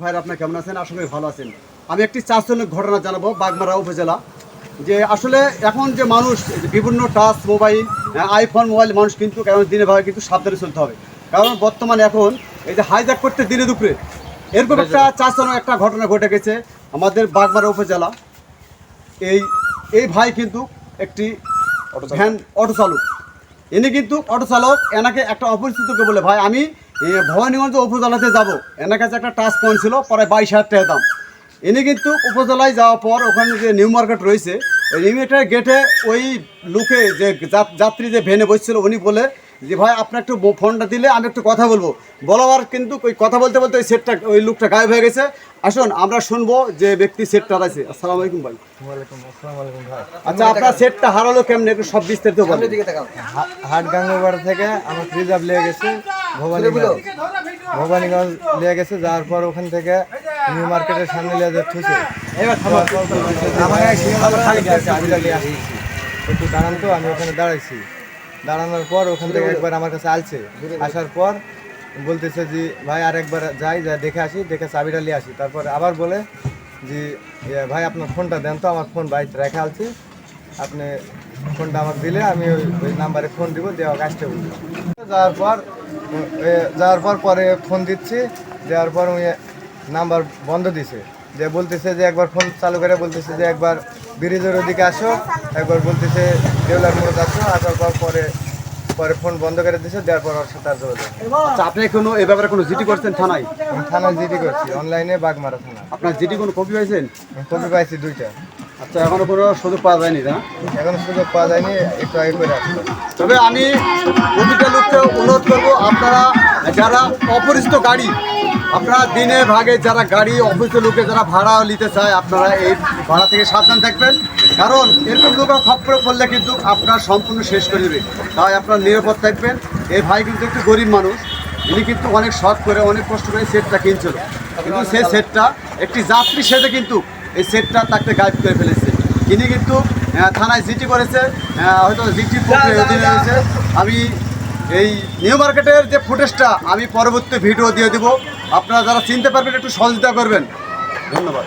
ভাইরা আপনারা কেমন আছেন? আশা করি ভালো আছেন। আমি একটি চাঞ্চল্যকর ঘটনা জানাবো বাগমারা উপজেলা। যে আসলে এখন যে মানুষ বিভিন্ন টাচ মোবাইল, আইফোন মোবাইল মানুষ কিন্তু কেমন দিনে ভাবে কিন্তু সাবধানে চলতে হবে। কারণ বর্তমানে এখন এই যে হাইজ্যাক করতে দিনে দুপুরে এরকম একটা চাঞ্চল্যকর একটা ঘটনা ঘটে গেছে আমাদের বাগমারা উপজেলা। এই ভাই কিন্তু একটি ভ্যান অটো চালক। ইনি কিন্তু অটো চালক, এনাকে একটা অপরিচিতকে বলে ভাই আমি ভবানীগঞ্জ উপজেলাতে যাব, এনার কাছে একটা টাচ পয়েন্ট ছিল প্রায় 22,000 টাকা দাম। ইনি কিন্তু উপজেলায় যাওয়ার পর ওখানে যে নিউ মার্কেট রয়েছে ওই নিউ মার্কেটের গেটে ওই লোকে যে যাত্রী যে ভ্যানে বসছিল উনি বলে যে ভাই আপনার একটু ফোনটা দিলে আমি একটু কথা বলবো। বলাবার কিন্তু ওই কথা বলতে বলতে ওই লোকটা গায়েব হয়ে গেছে। আসুন আমরা শুনবো যে ব্যক্তি সেটটা আছে। আসসালামু আলাইকুম ভাই। ওয়ালাইকুম আসসালাম আলাইকুম ভাই। আচ্ছা, আপনার সেটটা হারালো কেমনে একটু সব বিস্তারিত বলেন। হাটগাঙ্গবাড়ি থেকে আমার রিজার্ভ নিয়ে গেছে ভবানীগঞ্জ নিয়ে গেছে, যাওয়ার পর ওখান থেকে নিউ মার্কেটের সামনে নিয়ে যে থুছে একটু দাঁড়ান, তো আমি ওখানে দাঁড়াইছি। দাঁড়ানোর পর ওখান থেকে একবার আমার কাছে আলছে, আসার পর বলতেছে যে ভাই আর একবার যাই, যা দেখে আসি, দেখে চাবিটা নিয়ে আসি। তারপর আবার বলে যে ভাই আপনার ফোনটা দেন, তো আমার ফোন বাড়িতে রেখে আলছি, আপনি ফোনটা আমাকে দিলে আমি ওই নাম্বারে ফোন দিব, দেওয়া আসতে বলছি। যাওয়ার পর পরে ফোন দিচ্ছি, দেওয়ার পর উনি নাম্বার বন্ধ দিছে, যে বলতেছে যে একবার ফোন চালু করে বলতেছে যে একবার ব্রিজের ওদিকে আসো, একবার বলতেছে দেউলার মোড় আসো। আসার পর পরে ফোন বন্ধ করে দিয়েছে, দেওয়ার পর ওর সাথে আর যোগাযোগ। আচ্ছা, আপনি কোনো এ ব্যাপারে কোনো জিডি করছেন থানায়? আমি থানায় জিডি করছি, অনলাইনে বাগমারা থানা। আপনার জিডি কোনো কপি পাইছেন? কপি পাইছি 2টা। আচ্ছা, এখনো কোনো সুযোগ পাওয়া যায়নি না? এখনো সুযোগ পাওয়া যায়নি, একটু আগে করে আসলো। তবে আমি প্রতিটা লোককে অনুরোধ করবো, আপনারা যারা অপরিচিত গাড়ি, আপনারা দিনে ভাগে যারা গাড়ি অপরিচিত লোকে যারা ভাড়া নিতে চায়, আপনারা এই ভাড়া থেকে সাবধান থাকবেন। কারণ এরকম লোক খপ্পরে পড়লে কিন্তু আপনার সম্পূর্ণ শেষ করে দেবে। তাই আপনারা নিরাপদ থাকবেন। এই ভাই কিন্তু একটু গরিব মানুষ, ইনি কিন্তু অনেক শখ করে অনেক কষ্ট করে সেটটা কিনছিল, কিন্তু সেই সেটটা একটি যাত্রী সেজে কিন্তু এই সেটটা তাকে গায়েব করে ফেলেছে। ইনি কিন্তু থানায় জিডি করেছে, হয়তো জিডি অধীনে রয়েছে। আমি এই নিউ মার্কেটের যে ফুটেজটা আমি পরবর্তী ভিডিও দিয়ে দেবো, আপনারা যারা চিনতে পারবেন একটু সহযোগিতা করবেন। ধন্যবাদ।